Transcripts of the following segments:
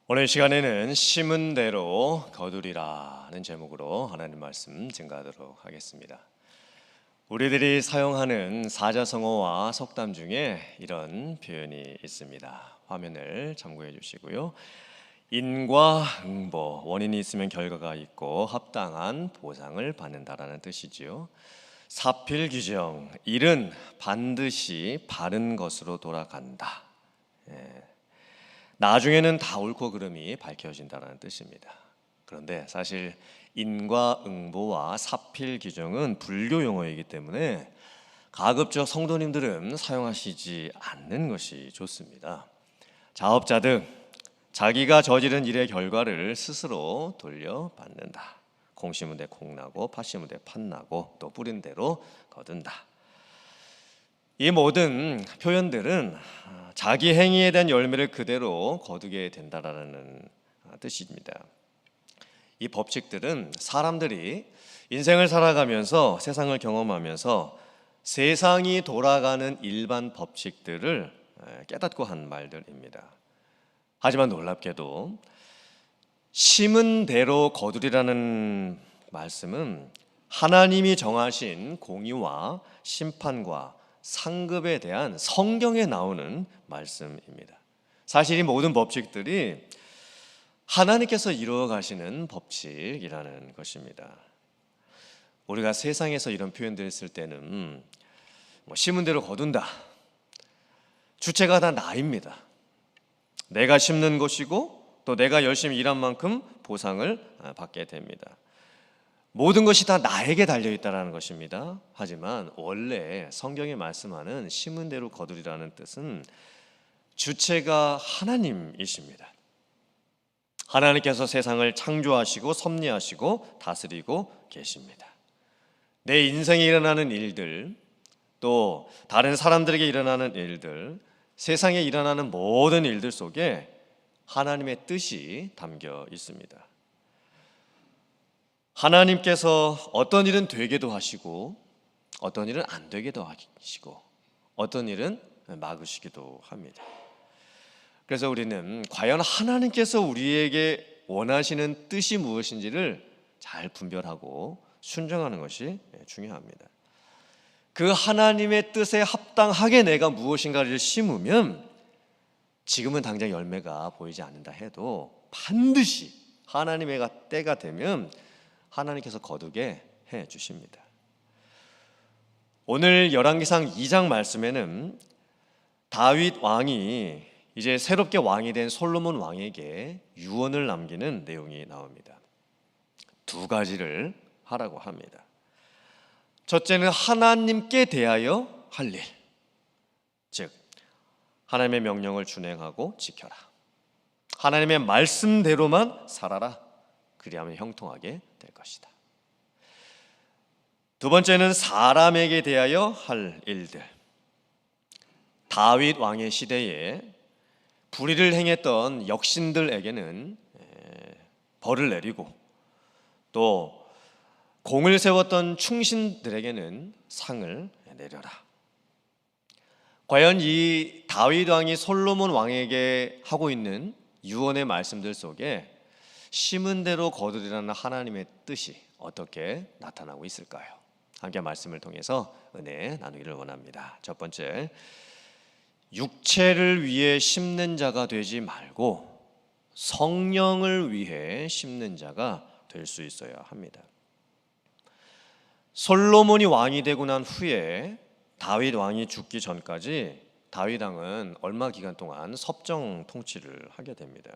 오늘 시간에는 심은 대로 거두리라는 제목으로 하나님 말씀 증거하도록 하겠습니다. 우리들이 사용하는 사자성어와 속담 중에 이런 표현이 있습니다. 화면을 참고해 주시고요. 인과 응보, 원인이 있으면 결과가 있고 합당한 보상을 받는다라는 뜻이지요. 사필규정, 일은 반드시 바른 것으로 돌아간다. 나중에는 다 옳고 그름이 밝혀진다는 뜻입니다. 그런데 사실 인과응보와 사필규정은 불교 용어이기 때문에 가급적 성도님들은 사용하시지 않는 것이 좋습니다. 자업자 등 자기가 저지른 일의 결과를 스스로 돌려받는다. 콩 심은 데 콩 나고 팥 심은 데 팥 나고 또 뿌린 대로 거둔다. 이 모든 표현들은 자기 행위에 대한 열매를 그대로 거두게 된다라는 뜻입니다. 이 법칙들은 사람들이 인생을 살아가면서 세상을 경험하면서 세상이 돌아가는 일반 법칙들을 깨닫고 한 말들입니다. 하지만 놀랍게도 심은 대로 거두리라는 말씀은 하나님이 정하신 공의와 심판과 상급에 대한 성경에 나오는 말씀입니다. 사실 이 모든 법칙들이 하나님께서 이루어 가시는 법칙이라는 것입니다. 우리가 세상에서 이런 표현들을 쓸 때는 심은 대로 거둔다. 주체가 다 나입니다. 내가 심는 것이고 또 내가 열심히 일한 만큼 보상을 받게 됩니다. 모든 것이 다 나에게 달려있다는 것입니다. 하지만 원래 성경이 말씀하는 심은 대로 거두리라는 뜻은 주체가 하나님이십니다. 하나님께서 세상을 창조하시고 섭리하시고 다스리고 계십니다. 내 인생에 일어나는 일들, 또 다른 사람들에게 일어나는 일들, 세상에 일어나는 모든 일들 속에 하나님의 뜻이 담겨 있습니다. 하나님께서 어떤 일은 되게도 하시고 어떤 일은 안 되게도 하시고 어떤 일은 막으시기도 합니다. 그래서 우리는 과연 하나님께서 우리에게 원하시는 뜻이 무엇인지를 잘 분별하고 순종하는 것이 중요합니다. 그 하나님의 뜻에 합당하게 내가 무엇인가를 심으면 지금은 당장 열매가 보이지 않는다 해도 반드시 하나님의 때가 되면 하나님께서 거두게 해 주십니다. 오늘 열왕기상 2장 말씀에는 다윗 왕이 이제 새롭게 왕이 된 솔로몬 왕에게 유언을 남기는 내용이 나옵니다. 두 가지를 하라고 합니다. 첫째는 하나님께 대하여 할 일, 즉 하나님의 명령을 준행하고 지켜라. 하나님의 말씀대로만 살아라. 그리하면 형통하게 될 것이다. 두 번째는 사람에게 대하여 할 일들. 다윗 왕의 시대에 불의를 행했던 역신들에게는 벌을 내리고 또 공을 세웠던 충신들에게는 상을 내려라. 과연 이 다윗 왕이 솔로몬 왕에게 하고 있는 유언의 말씀들 속에 심은 대로 거두리라는 하나님의 뜻이 어떻게 나타나고 있을까요? 함께 말씀을 통해서 은혜 나누기를 원합니다. 첫 번째, 육체를 위해 심는 자가 되지 말고 성령을 위해 심는 자가 될 수 있어야 합니다. 솔로몬이 왕이 되고 난 후에 다윗 왕이 죽기 전까지 다윗 왕은 얼마 기간 동안 섭정 통치를 하게 됩니다.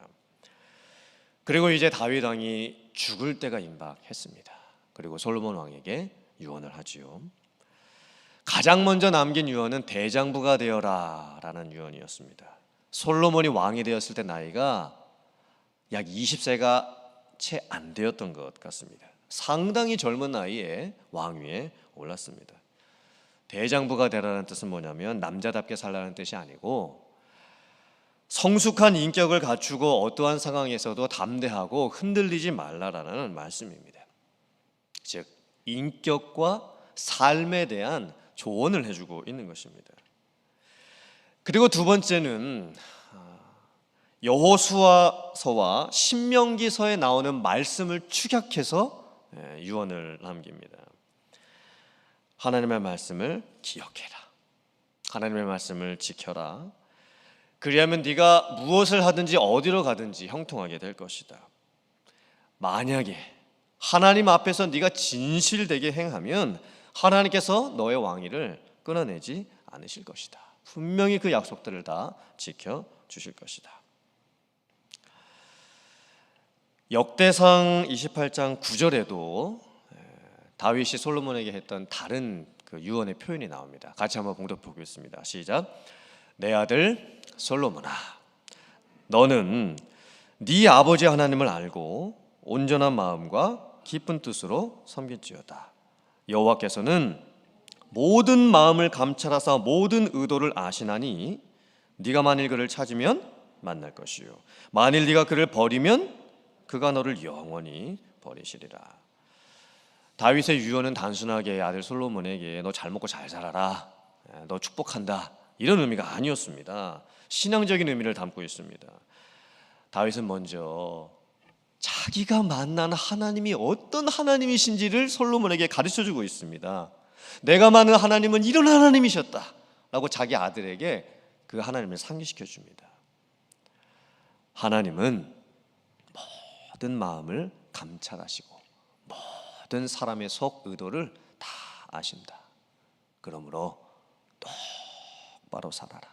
그리고 이제 다윗 왕이 죽을 때가 임박했습니다. 그리고 솔로몬 왕에게 유언을 하지요. 가장 먼저 남긴 유언은 대장부가 되어라 라는 유언이었습니다. 솔로몬이 왕이 되었을 때 나이가 약 20세가 채 안 되었던 것 같습니다. 상당히 젊은 나이에 왕위에 올랐습니다. 대장부가 되라는 뜻은 뭐냐면 남자답게 살라는 뜻이 아니고 성숙한 인격을 갖추고 어떠한 상황에서도 담대하고 흔들리지 말라라는 말씀입니다. 즉 인격과 삶에 대한 조언을 해주고 있는 것입니다. 그리고 두 번째는 여호수아서와 신명기서에 나오는 말씀을 축약해서 유언을 남깁니다. 하나님의 말씀을 기억해라. 하나님의 말씀을 지켜라. 그리하면 네가 무엇을 하든지 어디로 가든지 형통하게 될 것이다. 만약에 하나님 앞에서 네가 진실되게 행하면 하나님께서 너의 왕위를 끊어내지 않으실 것이다. 분명히 그 약속들을 다 지켜주실 것이다. 역대상 28장 9절에도 다윗이 솔로몬에게 했던 다른 그 유언의 표현이 나옵니다. 같이 한번 봉독해 보겠습니다. 시작. 내 아들 솔로몬아, 너는 네 아버지 하나님을 알고 온전한 마음과 깊은 뜻으로 섬길지어다. 여호와께서는 모든 마음을 감찰하사 모든 의도를 아시나니 네가 만일 그를 찾으면 만날 것이요 만일 네가 그를 버리면 그가 너를 영원히 버리시리라. 다윗의 유언은 단순하게 아들 솔로몬에게 너 잘 먹고 잘 살아라, 너 축복한다, 이런 의미가 아니었습니다. 신앙적인 의미를 담고 있습니다. 다윗은 먼저 자기가 만난 하나님이 어떤 하나님이신지를 솔로몬에게 가르쳐주고 있습니다. 내가 만난 하나님은 이런 하나님이셨다 라고 자기 아들에게 그 하나님을 상기시켜 줍니다. 하나님은 모든 마음을 감찰하시고 모든 사람의 속 의도를 다 아신다. 그러므로 똑바로 살아라.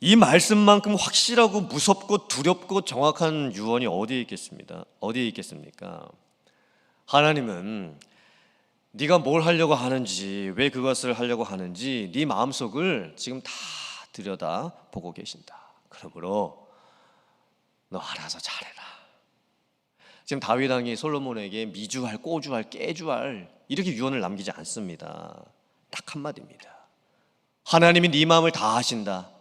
이 말씀만큼 확실하고 무섭고 두렵고 정확한 유언이 어디에 있겠습니까? 하나님은 네가 뭘 하려고 하는지, 왜 그것을 하려고 하는지 네 마음속을 지금 다 들여다 보고 계신다. 그러므로 너 알아서 잘해라. 지금 다윗 왕이 솔로몬에게 미주할, 꼬주할, 깨주할 이렇게 유언을 남기지 않습니다. 딱 한마디입니다. 하나님이 네 마음을 다 아신다.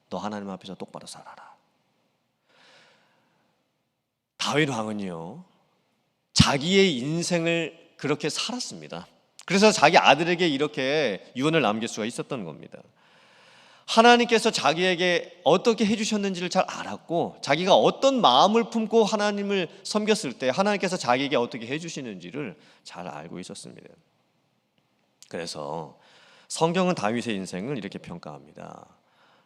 너 하나님 앞에서 똑바로 살아라. 다윗 왕은요, 자기의 인생을 그렇게 살았습니다. 그래서 자기 아들에게 이렇게 유언을 남길 수가 있었던 겁니다. 하나님께서 자기에게 어떻게 해주셨는지를 잘 알았고, 자기가 어떤 마음을 품고 하나님을 섬겼을 때 하나님께서 자기에게 어떻게 해주시는지를 잘 알고 있었습니다. 그래서 성경은 다윗의 인생을 이렇게 평가합니다.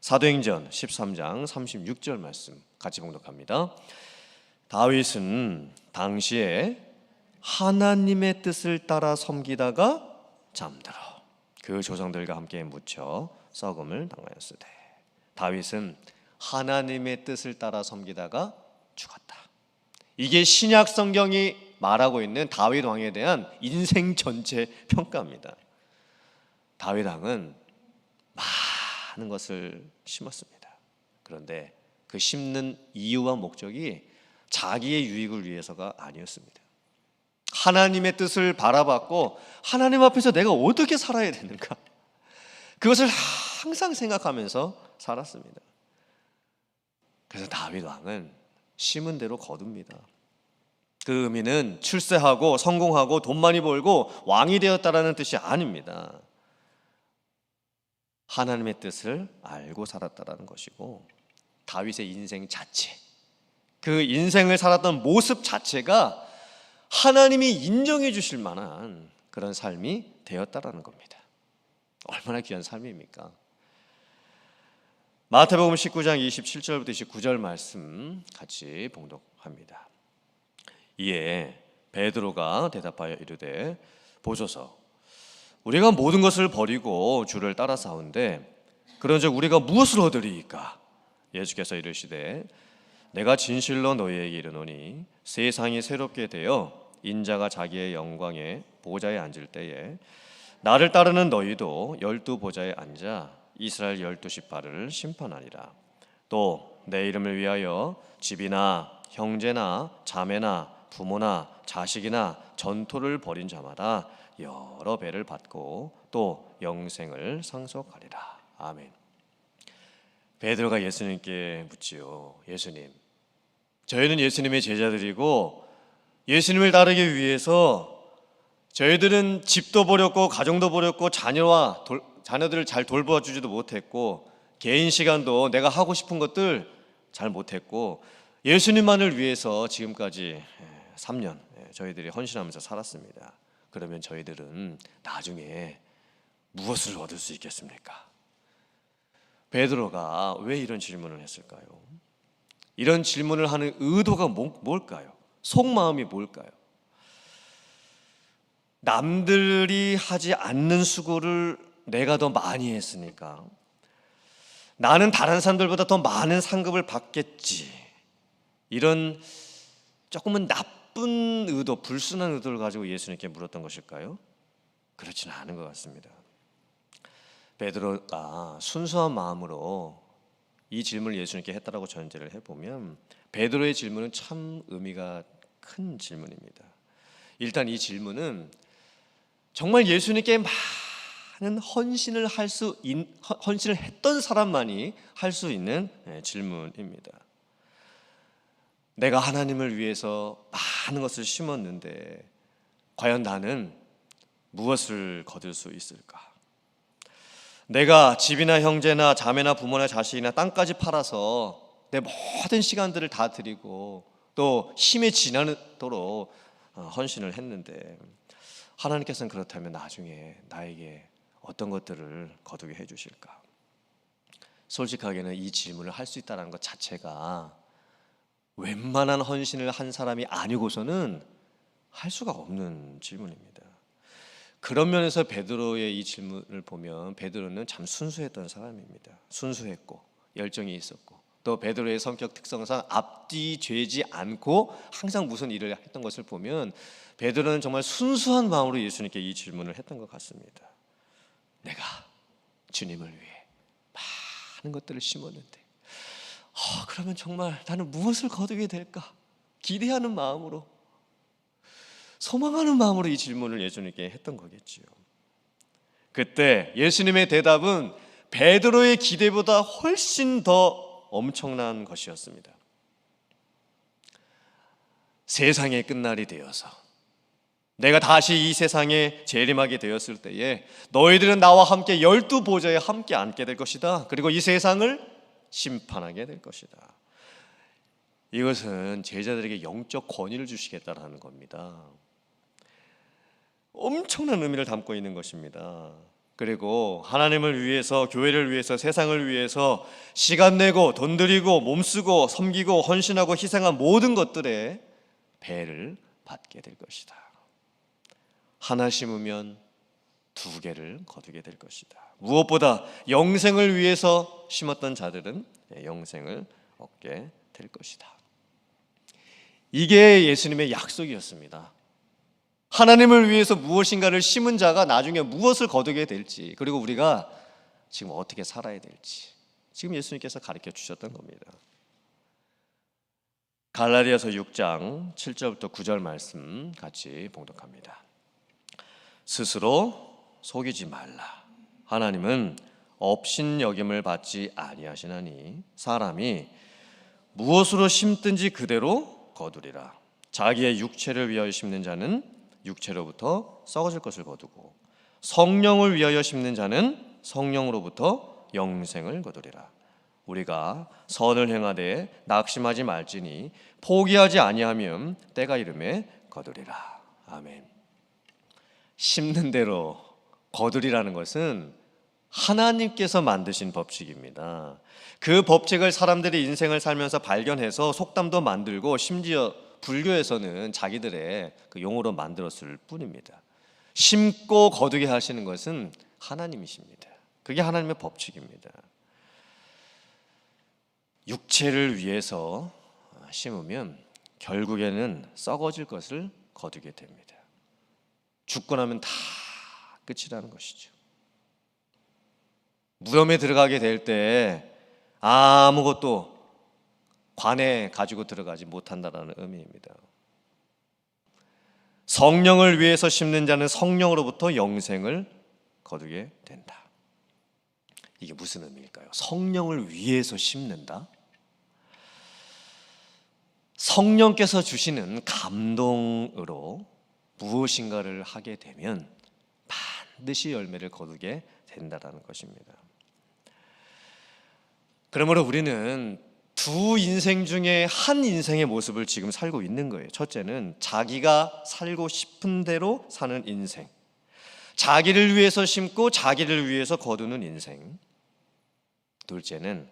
사도행전 13장 36절 말씀 같이 봉독합니다. 다윗은 당시에 하나님의 뜻을 따라 섬기다가 잠들어 그 조상들과 함께 묻혀 썩음을 당하였으되. 다윗은 하나님의 뜻을 따라 섬기다가 죽었다. 이게 신약 성경이 말하고 있는 다윗 왕에 대한 인생 전체 평가입니다. 다윗 왕은 많은 것을 심었습니다. 그런데 그 심는 이유와 목적이 자기의 유익을 위해서가 아니었습니다. 하나님의 뜻을 바라봤고 하나님 앞에서 내가 어떻게 살아야 되는가, 그것을 항상 생각하면서 살았습니다. 그래서 다윗 왕은 심은 대로 거둡니다. 그 의미는 출세하고 성공하고 돈 많이 벌고 왕이 되었다라는 뜻이 아닙니다. 하나님의 뜻을 알고 살았다라는 것이고, 다윗의 인생 자체, 그 인생을 살았던 모습 자체가 하나님이 인정해 주실 만한 그런 삶이 되었다라는 겁니다. 얼마나 귀한 삶입니까? 마태복음 19장 27절부터 29절 말씀 같이 봉독합니다. 이에 베드로가 대답하여 이르되, 보소서, 우리가 모든 것을 버리고 주를 따라 싸운데 그런즉 우리가 무엇을 얻으리이까? 예수께서 이르시되, 내가 진실로 너희에게 이르노니 세상이 새롭게 되어 인자가 자기의 영광의 보좌에 앉을 때에 나를 따르는 너희도 12보좌에 앉아 이스라엘 12지파를 심판하리라. 또 내 이름을 위하여 집이나 형제나 자매나 부모나 자식이나 전토를 벌인 자마다 여러 배를 받고 또 영생을 상속하리라. 아멘. 베드로가 예수님께 묻지요. 예수님, 저희는 예수님의 제자들이고 예수님을 따르기 위해서 저희들은 집도 버렸고 가정도 버렸고 자녀들을 잘 돌보아주지도 못했고 개인 시간도 내가 하고 싶은 것들 잘 못했고 예수님만을 위해서 지금까지 3년 저희들이 헌신하면서 살았습니다. 그러면 저희들은 나중에 무엇을 얻을 수 있겠습니까? 베드로가 왜 이런 질문을 했을까요? 이런 질문을 하는 의도가 뭘까요? 속마음이 뭘까요? 남들이 하지 않는 수고를 내가 더 많이 했으니까 나는 다른 사람들보다 더 많은 상급을 받겠지. 이런 조금은 나쁜 의도, 불순한 의도를 가지고 예수님께 물었던 것일까요? 그렇지는 않은 것 같습니다. 베드로가 순수한 마음으로 이 질문을 예수님께 했다라고 전제를 해보면 베드로의 질문은 참 의미가 큰 질문입니다. 일단 이 질문은 정말 예수님께 많은 헌신을 했던 사람만이 할 수 있는 질문입니다. 내가 하나님을 위해서 많은 것을 심었는데 과연 나는 무엇을 거둘 수 있을까? 내가 집이나 형제나 자매나 부모나 자식이나 땅까지 팔아서 내 모든 시간들을 다 드리고 또 힘에 지나도록 헌신을 했는데 하나님께서는 그렇다면 나중에 나에게 어떤 것들을 거두게 해주실까? 솔직하게는 이 질문을 할 수 있다는 것 자체가 웬만한 헌신을 한 사람이 아니고서는 할 수가 없는 질문입니다. 그런 면에서 베드로의 이 질문을 보면 베드로는 참 순수했던 사람입니다. 순수했고 열정이 있었고 또 베드로의 성격 특성상 앞뒤 죄지 않고 항상 무슨 일을 했던 것을 보면 베드로는 정말 순수한 마음으로 예수님께 이 질문을 했던 것 같습니다. 내가 주님을 위해 많은 것들을 심었는데 그러면 정말 나는 무엇을 거두게 될까? 기대하는 마음으로 소망하는 마음으로 이 질문을 예수님께 했던 거겠지요. 그때 예수님의 대답은 베드로의 기대보다 훨씬 더 엄청난 것이었습니다. 세상의 끝날이 되어서 내가 다시 이 세상에 재림하게 되었을 때에 너희들은 나와 함께 12보좌에 함께 앉게 될 것이다. 그리고 이 세상을 심판하게 될 것이다. 이것은 제자들에게 영적 권위를 주시겠다라는 겁니다. 엄청난 의미를 담고 있는 것입니다. 그리고 하나님을 위해서, 교회를 위해서, 세상을 위해서 시간 내고 돈 들이고 몸 쓰고 섬기고 헌신하고 희생한 모든 것들에 배를 받게 될 것이다. 하나 심으면 2개를 거두게 될 것이다. 무엇보다 영생을 위해서 심었던 자들은 영생을 얻게 될 것이다. 이게 예수님의 약속이었습니다. 하나님을 위해서 무엇인가를 심은 자가 나중에 무엇을 거두게 될지, 그리고 우리가 지금 어떻게 살아야 될지 지금 예수님께서 가르쳐 주셨던 겁니다. 갈라디아서 6장 7절부터 9절 말씀 같이 봉독합니다. 스스로 속이지 말라. 하나님은 업신여김을 받지 아니하시나니 사람이 무엇으로 심든지 그대로 거두리라. 자기의 육체를 위하여 심는 자는 육체로부터 썩어질 것을 거두고 성령을 위하여 심는 자는 성령으로부터 영생을 거두리라. 우리가 선을 행하되 낙심하지 말지니 포기하지 아니하면 때가 이르매 거두리라. 아멘. 심는 대로 거두리라는 것은 하나님께서 만드신 법칙입니다. 그 법칙을 사람들이 인생을 살면서 발견해서 속담도 만들고 심지어 불교에서는 자기들의 그 용어로 만들었을 뿐입니다. 심고 거두게 하시는 것은 하나님이십니다. 그게 하나님의 법칙입니다. 육체를 위해서 심으면 결국에는 썩어질 것을 거두게 됩니다. 죽고 나면 다 끝이라는 것이죠. 무덤에 들어가게 될 때 아무것도 관에 가지고 들어가지 못한다는 의미입니다. 성령을 위해서 심는 자는 성령으로부터 영생을 거두게 된다. 이게 무슨 의미일까요? 성령을 위해서 심는다? 성령께서 주시는 감동으로 무엇인가를 하게 되면 반드시 열매를 거두게 된다는 것입니다. 그러므로 우리는 두 인생 중에 한 인생의 모습을 지금 살고 있는 거예요. 첫째는 자기가 살고 싶은 대로 사는 인생, 자기를 위해서 심고 자기를 위해서 거두는 인생. 둘째는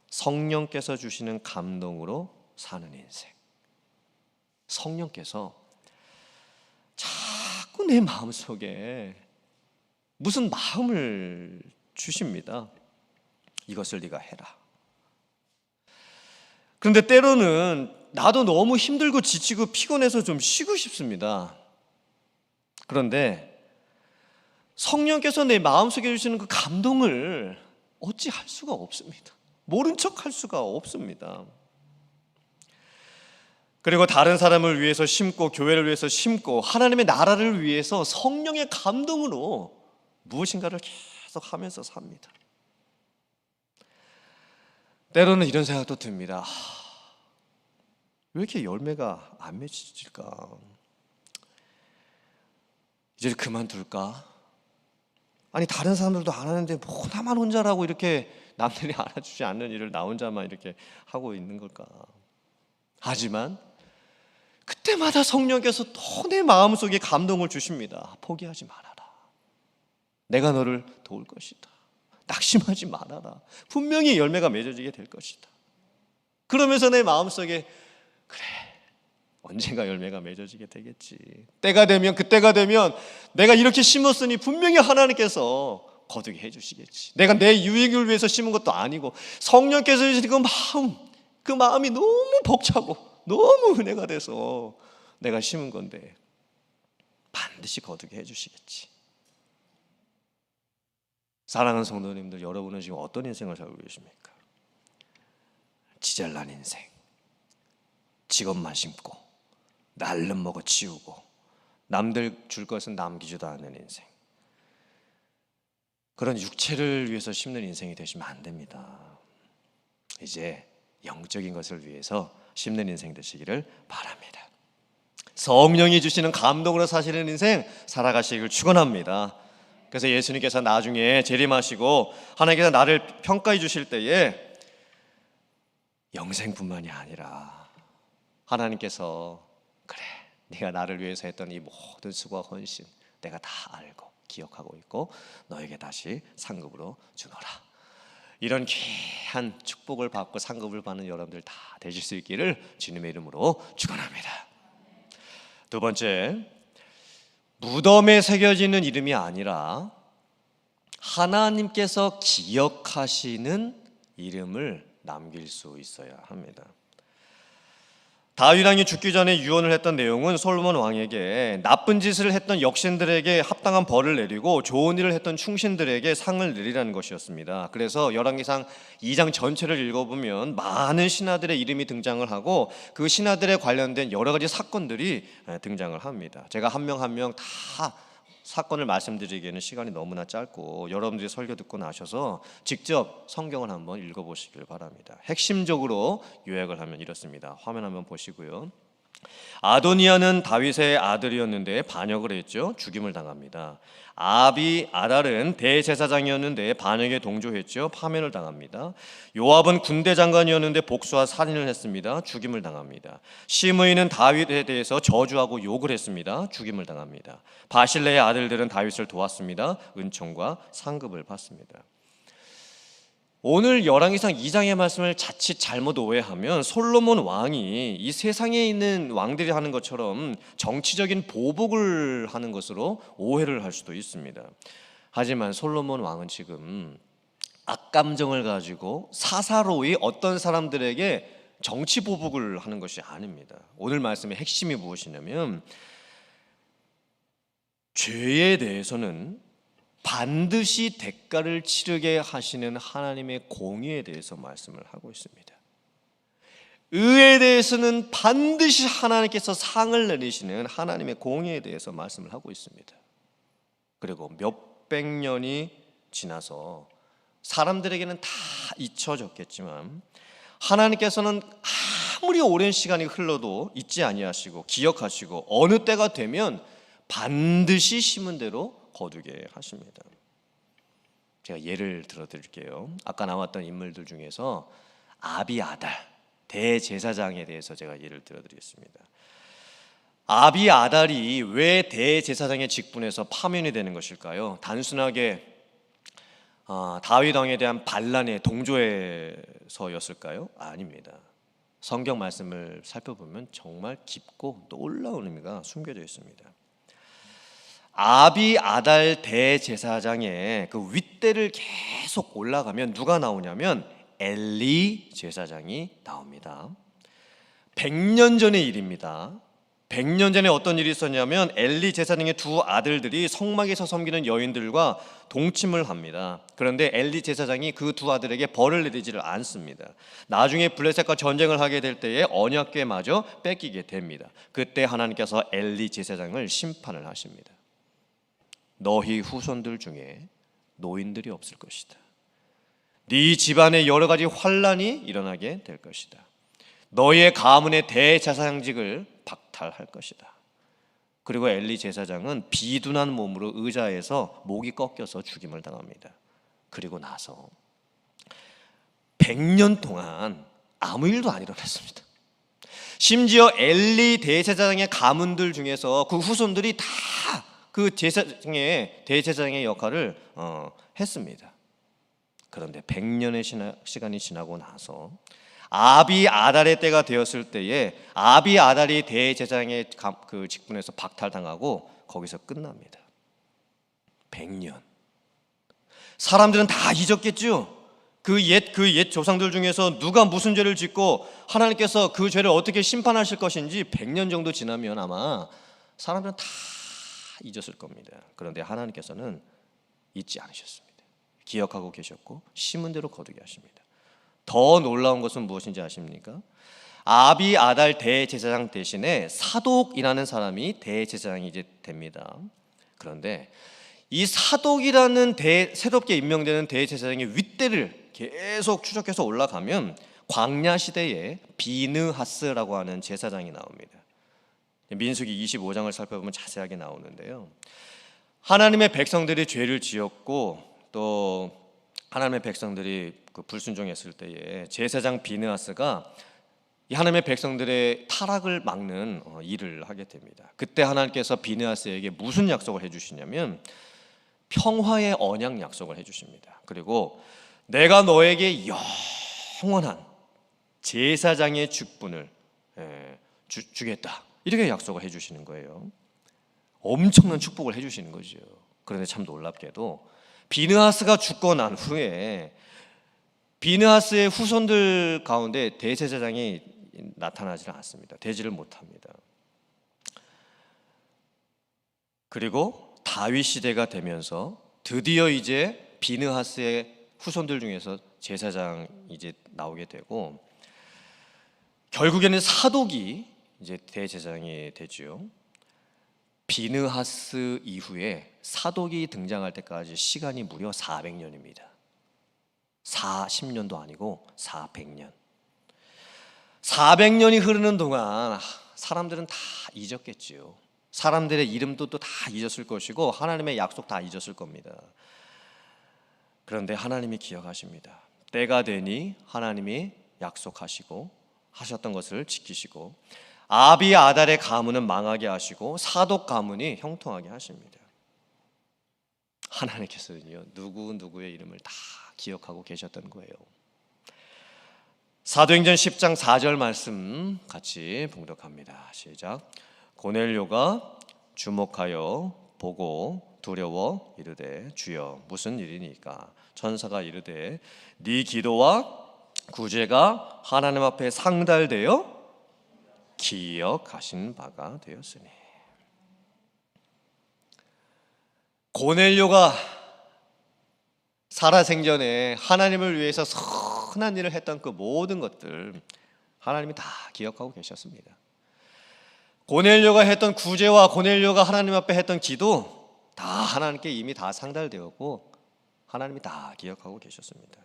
성령께서 주시는 감동으로 사는 인생. 성령께서 자꾸 내 마음속에 무슨 마음을 주십니다. 이것을 네가 해라. 그런데 때로는 나도 너무 힘들고 지치고 피곤해서 좀 쉬고 싶습니다. 그런데 성령께서 내 마음속에 주시는 그 감동을 어찌할 수가 없습니다. 모른 척 할 수가 없습니다. 그리고 다른 사람을 위해서 심고 교회를 위해서 심고 하나님의 나라를 위해서 성령의 감동으로 무엇인가를 계속 하면서 삽니다. 때로는 이런 생각도 듭니다. 왜 이렇게 열매가 안 맺힐까? 이제 그만둘까? 아니 다른 사람들도 안 하는데 뭐 나만 혼자라고 이렇게 남들이 알아주지 않는 일을 나 혼자만 이렇게 하고 있는 걸까? 하지만 그때마다 성령께서 또 내 마음속에 감동을 주십니다. 포기하지 말아라. 내가 너를 도울 것이다. 낙심하지 말아라. 분명히 열매가 맺어지게 될 것이다. 그러면서 내 마음속에 그래, 언젠가 열매가 맺어지게 되겠지. 때가 되면, 그때가 되면 내가 이렇게 심었으니 분명히 하나님께서 거두게 해주시겠지. 내가 내 유익을 위해서 심은 것도 아니고 성령께서 주시는 그 마음이 너무 벅차고 너무 은혜가 돼서 내가 심은 건데 반드시 거두게 해주시겠지. 사랑하는 성도님들, 여러분은 지금 어떤 인생을 살고 계십니까? 지잘난 인생, 직업만 심고 날름 먹어 치우고 남들 줄 것은 남기지도 않는 인생, 그런 육체를 위해서 심는 인생이 되시면 안 됩니다. 이제 영적인 것을 위해서 심는 인생 되시기를 바랍니다. 성령이 주시는 감동으로 사시는 인생 살아가시길 축원합니다. 그래서 예수님께서 나중에 재림하시고 하나님께서 나를 평가해 주실 때에 영생뿐만이 아니라 하나님께서 그래, 네가 나를 위해서 했던 이 모든 수고와 헌신 내가 다 알고 기억하고 있고 너에게 다시 상급으로 주노라. 이런 귀한 축복을 받고 상급을 받는 여러분들 다 되실 수 있기를 주님의 이름으로 축원합니다. 두 번째, 무덤에 새겨지는 이름이 아니라 하나님께서 기억하시는 이름을 남길 수 있어야 합니다. 다윗 왕이 죽기 전에 유언을 했던 내용은 솔로몬 왕에게 나쁜 짓을 했던 역신들에게 합당한 벌을 내리고 좋은 일을 했던 충신들에게 상을 내리라는 것이었습니다. 그래서 열왕기상 2장 전체를 읽어보면 많은 신하들의 이름이 등장을 하고 그 신하들에 관련된 여러 가지 사건들이 등장을 합니다. 제가 한 명 한 명 다 사건을 말씀드리기에는 시간이 너무나 짧고 여러분들이 설교 듣고 나셔서 직접 성경을 한번 읽어보시길 바랍니다. 핵심적으로 요약을 하면 이렇습니다. 화면 한번 보시고요. 아도니아는 다윗의 아들이었는데 반역을 했죠. 죽임을 당합니다. 아달은 대제사장이었는데 반역에 동조했죠. 파면을 당합니다. 요압은 군대 장관이었는데 복수와 살인을 했습니다. 죽임을 당합니다. 시므이는 다윗에 대해서 저주하고 욕을 했습니다. 죽임을 당합니다. 바실레의 아들들은 다윗을 도왔습니다. 은총과 상급을 받습니다. 오늘 열왕기상 2장의 말씀을 자칫 잘못 오해하면 솔로몬 왕이 이 세상에 있는 왕들이 하는 것처럼 정치적인 보복을 하는 것으로 오해를 할 수도 있습니다. 하지만 솔로몬 왕은 지금 악감정을 가지고 사사로이 어떤 사람들에게 정치 보복을 하는 것이 아닙니다. 오늘 말씀의 핵심이 무엇이냐면 죄에 대해서는 반드시 대가를 치르게 하시는 하나님의 공의에 대해서 말씀을 하고 있습니다. 의에 대해서는 반드시 하나님께서 상을 내리시는 하나님의 공의에 대해서 말씀을 하고 있습니다. 그리고 몇백 년이 지나서 사람들에게는 다 잊혀졌겠지만 하나님께서는 아무리 오랜 시간이 흘러도 잊지 아니하시고 기억하시고 어느 때가 되면 반드시 심은 대로 거두게 하십니다. 제가 예를 들어 드릴게요. 아까 나왔던 인물들 중에서 아비아달 대제사장에 대해서 제가 예를 들어 드리겠습니다. 아비아달이 왜 대제사장의 직분에서 파면이 되는 것일까요? 단순하게 다윗 왕에 대한 반란의 동조에서였을까요? 아닙니다. 성경 말씀을 살펴보면 정말 깊고 놀라운 의미가 숨겨져 있습니다. 아비아달 대제사장의 그 윗대를 계속 올라가면 누가 나오냐면 엘리 제사장이 나옵니다. 100년 전의 일입니다. 100년 전에 어떤 일이 있었냐면 엘리 제사장의 두 아들들이 성막에서 섬기는 여인들과 동침을 합니다. 그런데 엘리 제사장이 그 두 아들에게 벌을 내리지를 않습니다. 나중에 블레셋과 전쟁을 하게 될 때에 언약궤마저 뺏기게 됩니다. 그때 하나님께서 엘리 제사장을 심판을 하십니다. 너희 후손들 중에 노인들이 없을 것이다. 네 집안에 여러 가지 환란이 일어나게 될 것이다. 너희의 가문의 대제사장직을 박탈할 것이다. 그리고 엘리 제사장은 비둔한 몸으로 의자에서 목이 꺾여서 죽임을 당합니다. 그리고 나서 100년 동안 아무 일도 안 일어났습니다. 심지어 엘리 대제사장의 가문들 중에서 그 후손들이 다 그 대제사장의 역할을 했습니다. 그런데 100년의 시간이 지나고 나서 아비아달의 때가 되었을 때에 아비아달이 대제사장의 그 직분에서 박탈당하고 거기서 끝납니다. 100년. 사람들은 다 잊었겠죠. 그 옛 조상들 중에서 누가 무슨 죄를 짓고 하나님께서 그 죄를 어떻게 심판하실 것인지 100년 정도 지나면 아마 사람들은 다 잊었을 겁니다. 그런데 하나님께서는 잊지 않으셨습니다. 기억하고 계셨고 심은 대로 거두게 하십니다. 더 놀라운 것은 무엇인지 아십니까? 아비아달 대제사장 대신에 사독이라는 사람이 대제사장이 이제 됩니다. 그런데 이 사독이라는 새롭게 임명되는 대제사장의 윗대를 계속 추적해서 올라가면 광야 시대에 비느하스라고 하는 제사장이 나옵니다. 민수기 25장을 살펴보면 자세하게 나오는데요. 하나님의 백성들이 죄를 지었고 또 하나님의 백성들이 그 불순종했을 때에 제사장 비느하스가 이 하나님의 백성들의 타락을 막는 일을 하게 됩니다. 그때 하나님께서 비느하스에게 무슨 약속을 해주시냐면 평화의 언약 약속을 해주십니다. 그리고 내가 너에게 영원한 제사장의 직분을 주겠다, 이렇게 약속을 해주시는 거예요. 엄청난 축복을 해주시는 거죠. 그런데 참 놀랍게도 비느하스가 죽고 난 후에 비느하스의 후손들 가운데 대제사장이 나타나지 않습니다. 되지를 못합니다. 그리고 다윗 시대가 되면서 드디어 이제 비느하스의 후손들 중에서 제사장이 이제 나오게 되고 결국에는 사독이 이제 대제사장이 되죠. 비느하스 이후에 사독이 등장할 때까지 시간이 무려 400년입니다. 40년도 아니고 400년. 400년이 흐르는 동안 사람들은 다 잊었겠지요. 사람들의 이름도 또 다 잊었을 것이고 하나님의 약속 다 잊었을 겁니다. 그런데 하나님이 기억하십니다. 때가 되니 하나님이 약속하시고 하셨던 것을 지키시고 아비아달의 가문은 망하게 하시고 사독 가문이 형통하게 하십니다. 하나님께서는요, 누구의 이름을 다 기억하고 계셨던 거예요. 사도행전 10장 4절 말씀 같이 봉독합니다. 시작. 고넬료가 주목하여 보고 두려워 이르되 주여 무슨 일이니까? 천사가 이르되 네 기도와 구제가 하나님 앞에 상달되어 기억하신 바가 되었으니. 고넬료가 살아생전에 하나님을 위해서 선한 일을 했던 그 모든 것들 하나님이 다 기억하고 계셨습니다. 고넬료가 했던 구제와 고넬료가 하나님 앞에 했던 기도 다 하나님께 이미 다 상달되었고 하나님이 다 기억하고 계셨습니다.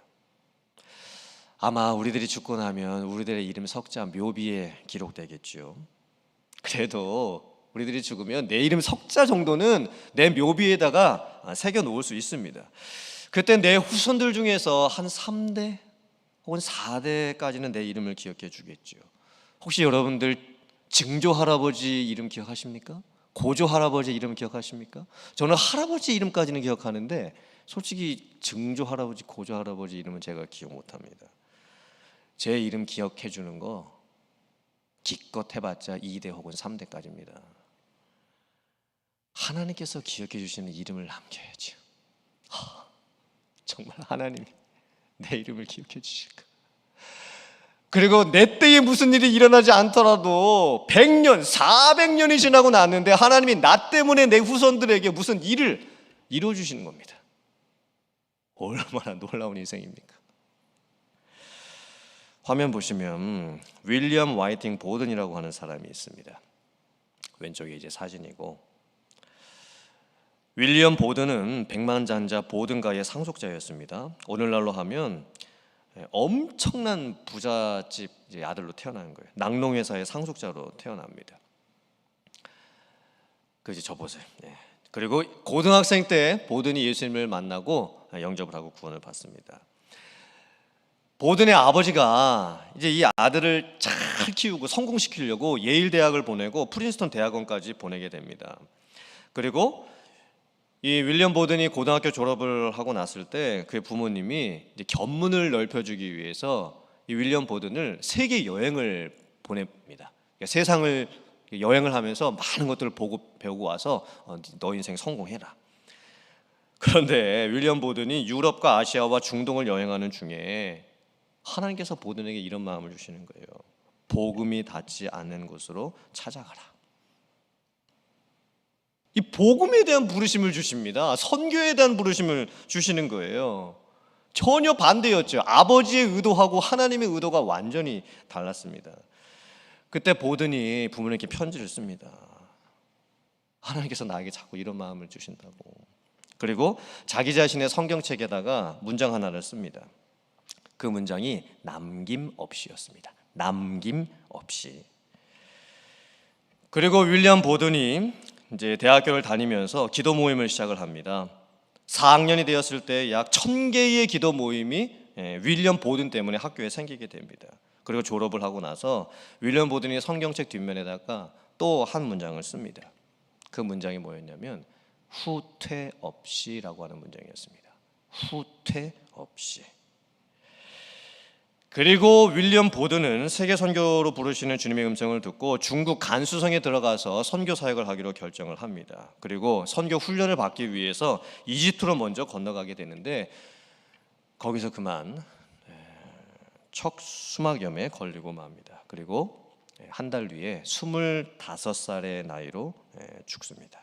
아마 우리들이 죽고 나면 우리들의 이름 석자 묘비에 기록되겠죠. 그래도 우리들이 죽으면 내 이름 석자 정도는 내 묘비에다가 새겨 놓을 수 있습니다. 그때 내 후손들 중에서 한 3대 혹은 4대까지는 내 이름을 기억해 주겠죠. 혹시 여러분들 증조 할아버지 이름 기억하십니까? 고조 할아버지 이름 기억하십니까? 저는 할아버지 이름까지는 기억하는데 솔직히 증조 할아버지, 고조 할아버지 이름은 제가 기억 못합니다. 제 이름 기억해 주는 거 기껏 해봤자 2대 혹은 3대까지입니다. 하나님께서 기억해 주시는 이름을 남겨야죠. 정말 하나님이 내 이름을 기억해 주실까? 그리고 내 때에 무슨 일이 일어나지 않더라도 100년, 400년이 지나고 났는데 하나님이 나 때문에 내 후손들에게 무슨 일을 이루어주시는 겁니다. 얼마나 놀라운 인생입니까? 화면 보시면 윌리엄 와이팅 보든이라고 하는 사람이 있습니다. 왼쪽에 이제 사진이고, 윌리엄 보든은 백만장자 보든가의 상속자였습니다. 오늘날로 하면 엄청난 부잣집 아들로 태어나는 거예요. 낙농회사의 상속자로 태어납니다. 그지 저 보세요. 그리고 고등학생 때 보든이 예수님을 만나고 영접을 하고 구원을 받습니다. 보든의 아버지가 이제 이 아들을 잘 키우고 성공시키려고 예일 대학을 보내고 프린스턴 대학원까지 보내게 됩니다. 그리고 이 윌리엄 보든이 고등학교 졸업을 하고 났을 때 그의 부모님이 이제 견문을 넓혀주기 위해서 이 윌리엄 보든을 세계 여행을 보냅니다. 그러니까 세상을 여행을 하면서 많은 것들을 보고 배우고 와서 너 인생 성공해라. 그런데 윌리엄 보든이 유럽과 아시아와 중동을 여행하는 중에 하나님께서 보든에게 이런 마음을 주시는 거예요. 복음이 닿지 않는 곳으로 찾아가라. 이 복음에 대한 부르심을 주십니다. 선교에 대한 부르심을 주시는 거예요. 전혀 반대였죠. 아버지의 의도하고 하나님의 의도가 완전히 달랐습니다. 그때 보든이 부모님께 편지를 씁니다. 하나님께서 나에게 자꾸 이런 마음을 주신다고. 그리고 자기 자신의 성경책에다가 문장 하나를 씁니다. 그 문장이 남김없이였습니다. 남김없이. 그리고 윌리엄 보든이 이제 대학교를 다니면서 기도 모임을 시작을 합니다. 4학년이 되었을 때 약 1000개의 기도 모임이 윌리엄 보든 때문에 학교에 생기게 됩니다. 그리고 졸업을 하고 나서 윌리엄 보든이 성경책 뒷면에다가 또 한 문장을 씁니다. 그 문장이 뭐였냐면 후퇴 없이라고 하는 문장이었습니다. 후퇴 없이. 그리고 윌리엄 보든은 세계 선교로 부르시는 주님의 음성을 듣고 중국 간수성에 들어가서 선교 사역을 하기로 결정을 합니다. 그리고 선교 훈련을 받기 위해서 이집트로 먼저 건너가게 되는데 거기서 그만 척수막염에 걸리고 맙니다. 그리고 한 달 뒤에 25살의 나이로 죽습니다.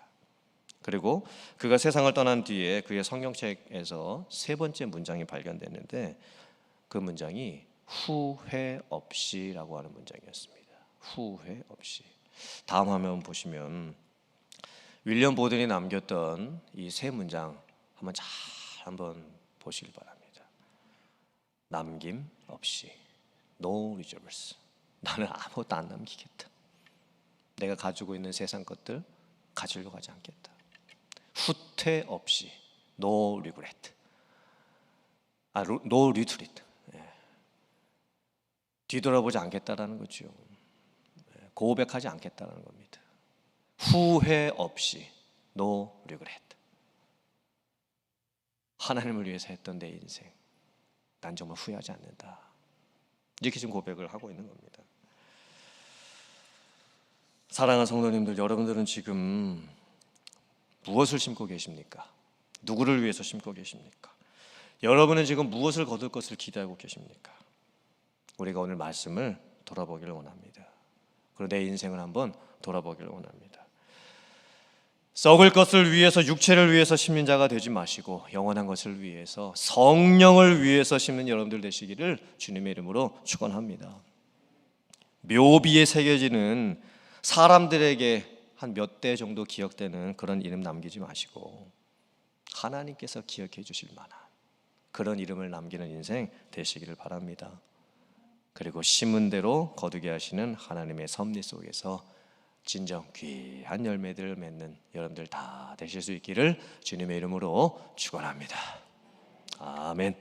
그리고 그가 세상을 떠난 뒤에 그의 성경책에서 세 번째 문장이 발견됐는데 그 문장이 후회 없이라고 하는 문장이었습니다. 후회 없이. 다음 화면 보시면 윌리엄 보든이 남겼던 이 세 문장 한번 보시길 바랍니다. 남김 없이, no reserves. 나는 아무것도 안 남기겠다. 내가 가지고 있는 세상 것들 가지려고 하지 않겠다. 후퇴 없이, no regret. no retreat. 뒤돌아보지 않겠다라는 거죠. 고백하지 않겠다는 겁니다. 후회 없이, no regret. 하나님을 위해서 했던 내 인생, 난 정말 후회하지 않는다. 이렇게 지금 고백을 하고 있는 겁니다. 사랑하는 성도님들, 여러분들은 지금 무엇을 심고 계십니까? 누구를 위해서 심고 계십니까? 여러분은 지금 무엇을 거둘 것을 기대하고 계십니까? 우리가 오늘 말씀을 돌아보기를 원합니다. 그리고 내 인생을 한번 돌아보기를 원합니다. 썩을 것을 위해서, 육체를 위해서 심는 자가 되지 마시고 영원한 것을 위해서, 성령을 위해서 심는 여러분들 되시기를 주님의 이름으로 축원합니다. 묘비에 새겨지는 사람들에게 한 몇 대 정도 기억되는 그런 이름 남기지 마시고 하나님께서 기억해 주실 만한 그런 이름을 남기는 인생 되시기를 바랍니다. 그리고 심은 대로 거두게 하시는 하나님의 섭리 속에서 진정 귀한 열매들을 맺는 여러분들 다 되실 수 있기를 주님의 이름으로 축원합니다. 아멘.